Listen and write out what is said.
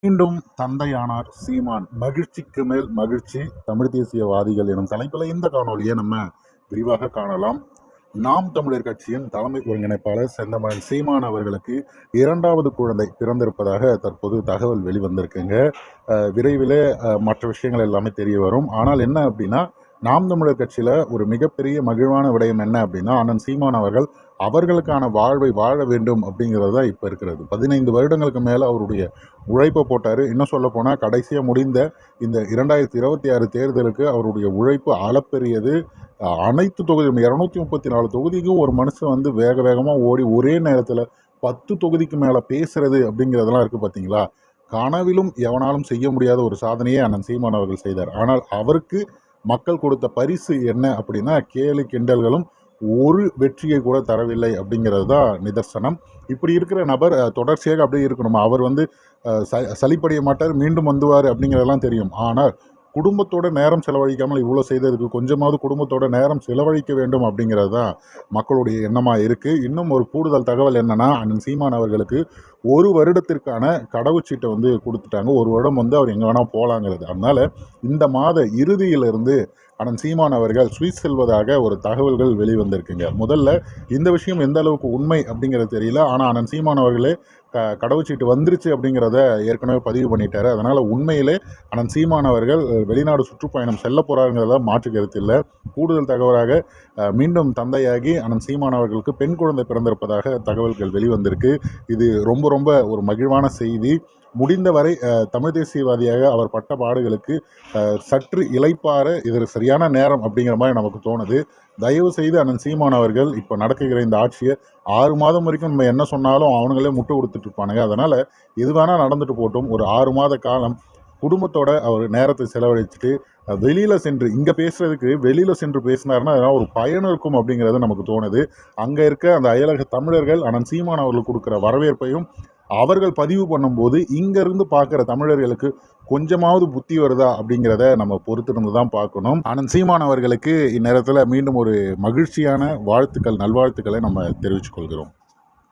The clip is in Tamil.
மீண்டும் தந்தையானார் சீமான். மகிழ்ச்சிக்கு மேல் மகிழ்ச்சி. தமிழ் தேசியவாதிகள் எனும் தலைப்பில் இந்த காணொலியை நம்ம விரிவாக காணலாம். நாம் தமிழர் கட்சியின் தலைமை ஒருங்கிணைப்பாளர் செந்தமிழன் சீமான் அவர்களுக்கு இரண்டாவது குழந்தை பிறந்திருப்பதாக தற்போது தகவல் வெளிவந்திருக்குங்க. விரைவில் மற்ற விஷயங்கள் எல்லாமே தெரிய வரும். ஆனால் என்ன அப்படின்னா, நாம் தமிழர் கட்சியில் ஒரு மிகப்பெரிய மகிழ்வான விடயம் என்ன அப்படின்னா, அண்ணன் சீமான் அவர்கள் அவர்களுக்கான வாழ்வை வாழ வேண்டும் அப்படிங்கிறது தான் இப்போ இருக்கிறது. 15 வருடங்களுக்கு மேலே அவருடைய உழைப்பை போட்டார். இன்னும் சொல்ல போனால் கடைசியாக முடிந்த இந்த 2026 தேர்தலுக்கு அவருடைய உழைப்பு அளப்பெரியது. அனைத்து தொகுதியும் 234 தொகுதிக்கும் ஒரு மனுஷன் வந்து வேக வேகமாக ஓடி ஒரே நேரத்தில் 10 தொகுதிக்கு மேலே பேசுறது அப்படிங்கிறதெல்லாம் இருக்குது பார்த்தீங்களா. கனவிலும் எவனாலும் செய்ய முடியாத ஒரு சாதனையை அண்ணன் சீமான் அவர்கள் செய்தார். ஆனால் அவருக்கு மக்கள் கொடுத்த பரிசு என்ன அப்படின்னா, கேலி கிண்டல்களும் ஒரு வெற்றியை கூட தரவில்லை அப்படிங்கிறது தான் நிதர்சனம். இப்படி இருக்கிற நபர் தொடர்ச்சியாக அப்படியே இருக்கணுமா? அவர் வந்து சலிப்படைய மாட்டார், மீண்டும் வந்துவார் அப்படிங்கிறதெல்லாம் தெரியும். ஆனால் குடும்பத்தோட நேரம் செலவழிக்காமல் இவ்வளோ செய்ததுக்கு கொஞ்சமாவது குடும்பத்தோட நேரம் செலவழிக்க வேண்டும் அப்படிங்கிறது தான் மக்களுடைய எண்ணமாக இருக்குது. இன்னும் ஒரு கூடுதல் தகவல் என்னன்னா, அண்ணன் சீமான் அவர்களுக்கு 1 வருடத்திற்கான கடவுச்சீட்டை வந்து கொடுத்துட்டாங்க. 1 வருடம் வந்து அவர் எங்கே வேணால் போகலாங்கிறது. அதனால் இந்த மாத இறுதியிலிருந்து அண்ணன் சீமான் அவர்கள் சுவிஸ் செல்வதாக ஒரு தகவல்கள் வெளிவந்திருக்குங்க. முதல்ல இந்த விஷயம் எந்த அளவுக்கு உண்மை அப்படிங்கிறது தெரியல. ஆனால் அண்ணன் சீமான் அவர்களே கடவுச்சீட்டு வந்துருச்சு அப்படிங்கிறத ஏற்கனவே பதிவு பண்ணிட்டாரு. அதனால் உண்மையிலே அண்ணன் சீமான் அவர்கள் வெளிநாடு சுற்றுப்பயணம் செல்ல போகிறாருங்கிறத மாற்று கருத்து இல்லை. கூடுதல் தகவலாக மீண்டும் தந்தையாகி அண்ணன் சீமான் அவர்களுக்கு பெண் குழந்தை பிறந்திருப்பதாக தகவல்கள் வெளிவந்திருக்கு. இது ரொம்ப ரொம்ப ஒரு மகிழ்வான செய்தி. முடிந்தவரை தமிழ் தேசியவாதியாக அவர் பட்ட பாடுகளுக்கு சற்று இளைப்பாற இது சரியான நேரம் அப்படிங்கிற மாதிரி நமக்கு தோணுது. தயவு செய்து அண்ணன் சீமான் அவர்கள் இப்போ நடக்குகிற இந்த ஆட்சியை 6 மாதம் வரைக்கும் நம்ம என்ன சொன்னாலும் அவனுங்களே முட்டு கொடுத்துட்டு இருப்பானுங்க. அதனால் எது வேணால் நடந்துட்டு போட்டும். ஒரு 6 மாத காலம் குடும்பத்தோட அவர் நேரத்தை செலவழிச்சுட்டு வெளியில் சென்று இங்கே பேசுறதுக்கு வெளியில் சென்று பேசினார்னா அதனால் ஒரு பயணம் இருக்கும் அப்படிங்கிறது நமக்கு தோணுது. அங்கே இருக்க அந்த அயலக தமிழர்கள் அண்ணன் சீமான் அவர்களுக்கு கொடுக்குற வரவேற்பையும் அவர்கள் பதிவு பண்ணும்போது இங்கேருந்து பார்க்குற தமிழர்களுக்கு கொஞ்சமாவது புத்தி வருதா அப்படிங்கிறத நம்ம பொறுத்திருந்து தான் பார்க்கணும். அண்ணன் சீமான் அவர்களுக்கு இந்நேரத்தில் மீண்டும் ஒரு மகிழ்ச்சியான வாழ்த்துக்கள், நல்வாழ்த்துக்களை நம்ம தெரிவித்துக் கொள்கிறோம்.